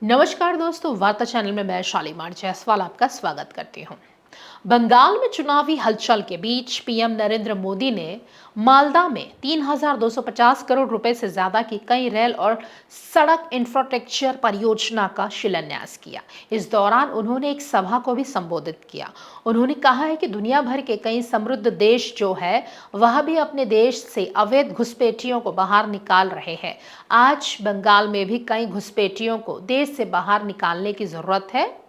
नमस्कार दोस्तों, वार्ता चैनल में मैं शालीमार जायसवाल आपका स्वागत करती हूँ। बंगाल में चुनावी हलचल के बीच पीएम नरेंद्र मोदी ने मालदा में 3,250 करोड़ रुपए से ज्यादा की कई रेल और सड़क इंफ्रास्ट्रक्चर परियोजना का शिलान्यास किया। इस दौरान उन्होंने एक सभा को भी संबोधित किया। उन्होंने कहा है कि दुनिया भर के कई समृद्ध देश जो है वह भी अपने देश से अवैध घुसपैठियों को बाहर निकाल रहे हैं। आज बंगाल में भी कई घुसपैठियों को देश से बाहर निकालने की जरूरत है।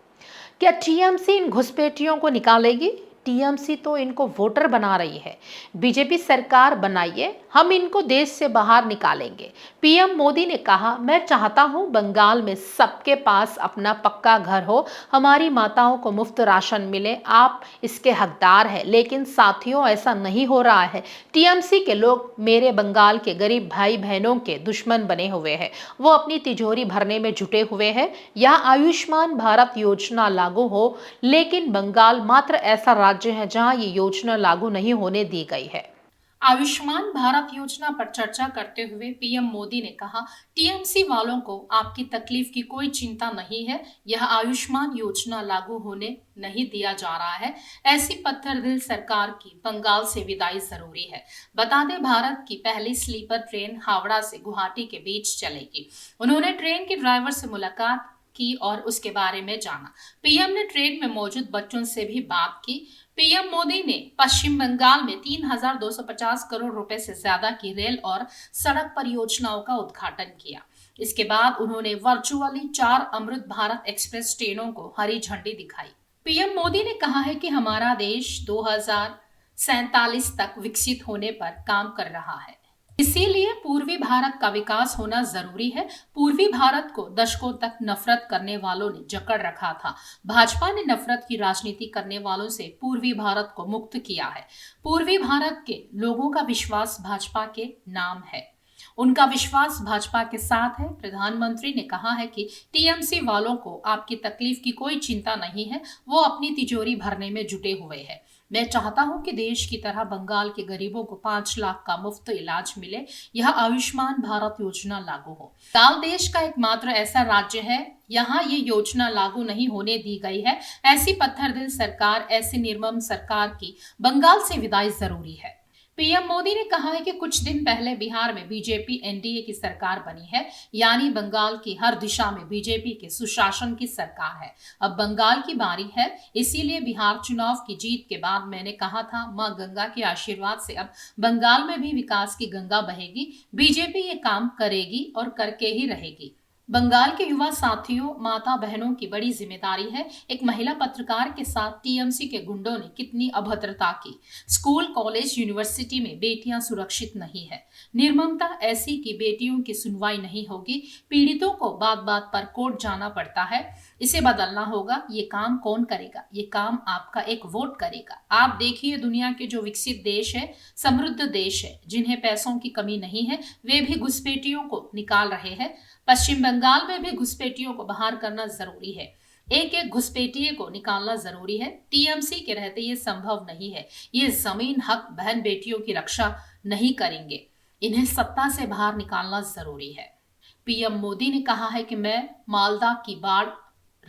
क्या टीएमसी इन घुसपैठियों को निकालेगी? टीएमसी तो इनको वोटर बना रही है। बीजेपी सरकार बनाइए, हम इनको देश से बाहर निकालेंगे। पीएम मोदी ने कहा, मैं चाहता हूं बंगाल में सबके पास अपना पक्का घर हो, हमारी माताओं को मुफ्त राशन मिले, आप इसके हकदार हैं। लेकिन साथियों, ऐसा नहीं हो रहा है। टीएमसी के लोग मेरे बंगाल के गरीब भाई बहनों के दुश्मन बने हुए हैं। वो अपनी तिजोरी भरने में जुटे हुए हैं। यहाँ आयुष्मान भारत योजना लागू हो, लेकिन बंगाल मात्र ऐसा राज्य है जहां ये योजना लागू नहीं होने दी गई है। आयुष्मान भारत योजना पर चर्चा करते हुए पीएम मोदी ने कहा, टीएमसी वालों को आपकी तकलीफ की कोई चिंता नहीं है। यह आयुष्मान योजना लागू होने नहीं दिया जा रहा है। ऐसी पत्थर दिल सरकार की बंगाल से विदाई जरूरी है। बता दें, भारत की पहली स्लीपर ट्रेन हावड़ा से गुवाहाटी के बीच चलेगी। उन्होंने ट्रेन के ड्राइवर से मुलाकात की और उसके बारे में जाना। पीएम ने ट्रेन में मौजूद बच्चों से भी बात की। पीएम मोदी ने पश्चिम बंगाल में 3,250 करोड़ रुपए से ज्यादा की रेल और सड़क परियोजनाओं का उद्घाटन किया। इसके बाद उन्होंने वर्चुअली 4 अमृत भारत एक्सप्रेस ट्रेनों को हरी झंडी दिखाई। पीएम मोदी ने कहा है कि हमारा देश 2047 तक विकसित होने पर काम कर रहा है। इसीलिए पूर्वी भारत का विकास होना जरूरी है। पूर्वी भारत को दशकों तक नफरत करने वालों ने जकड़ रखा था। भाजपा ने नफरत की राजनीति करने वालों से पूर्वी भारत को मुक्त किया है। पूर्वी भारत के लोगों का विश्वास भाजपा के नाम है। उनका विश्वास भाजपा के साथ है। प्रधानमंत्री ने कहा है कि टीएमसी वालों को आपकी तकलीफ की कोई चिंता नहीं है। वो अपनी तिजोरी भरने में जुटे हुए हैं। मैं चाहता हूं कि देश की तरह बंगाल के गरीबों को 5 लाख का मुफ्त इलाज मिले। यह आयुष्मान भारत योजना लागू हो। बंगाल देश का एकमात्र ऐसा राज्य है यहाँ ये योजना लागू नहीं होने दी गई है। ऐसी पत्थर दिल सरकार, ऐसी निर्मम सरकार की बंगाल से विदाई जरूरी है। पीएम मोदी ने कहा है कि कुछ दिन पहले बिहार में बीजेपी एनडीए की सरकार बनी है, यानी बंगाल की हर दिशा में बीजेपी के सुशासन की सरकार है। अब बंगाल की बारी है। इसीलिए बिहार चुनाव की जीत के बाद मैंने कहा था, मां गंगा के आशीर्वाद से अब बंगाल में भी विकास की गंगा बहेगी। बीजेपी ये काम करेगी और करके ही रहेगी। बंगाल के युवा साथियों, माता बहनों की बड़ी जिम्मेदारी है। एक महिला पत्रकार के साथ टीएमसी के गुंडों ने कितनी अभद्रता की। स्कूल, कॉलेज, यूनिवर्सिटी में बेटियां सुरक्षित नहीं है। निर्ममता ऐसी कि बेटियों की सुनवाई नहीं होगी। पीड़ितों को बात बात पर कोर्ट जाना पड़ता है। इसे बदलना होगा। ये काम कौन करेगा? ये काम आपका एक वोट करेगा। आप देखिए, दुनिया के जो विकसित देश है, समृद्ध देश है, जिन्हें पैसों की कमी नहीं है, वे भी घुसपैठियों को निकाल रहे हैं। पश्चिम बंगाल में भी घुसपैठियों को बाहर करना जरूरी है। एक एक घुसपैठिए को निकालना जरूरी है। टीएमसी के रहते ये संभव नहीं है। ये जमीन, हक, बहन बेटियों की रक्षा नहीं करेंगे। इन्हें सत्ता से बाहर निकालना जरूरी है। पीएम मोदी ने कहा है कि मैं मालदा की बाढ़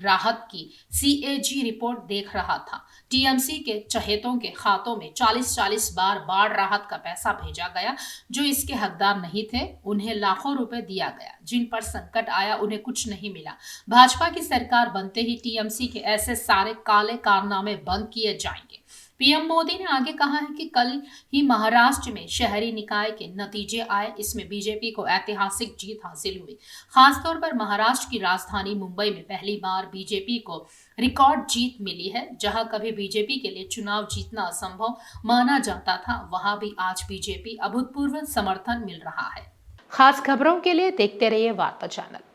राहत की सीएजी रिपोर्ट देख रहा था। टीएमसी के चहेतों के खातों में 40-40 बार बाढ़ राहत का पैसा भेजा गया। जो इसके हकदार नहीं थे, उन्हें लाखों रुपए दिया गया। जिन पर संकट आया, उन्हें कुछ नहीं मिला। भाजपा की सरकार बनते ही टीएमसी के ऐसे सारे काले कारनामे बंद किए जाएंगे। पीएम मोदी ने आगे कहा है कि कल ही महाराष्ट्र में शहरी निकाय के नतीजे आए। इसमें बीजेपी को ऐतिहासिक जीत हासिल हुई। खासतौर पर महाराष्ट्र की राजधानी मुंबई में पहली बार बीजेपी को रिकॉर्ड जीत मिली है। जहां कभी बीजेपी के लिए चुनाव जीतना असंभव माना जाता था, वहां भी आज बीजेपी अभूतपूर्व समर्थन मिल रहा है। खास खबरों के लिए देखते रहिए वार्ता चैनल।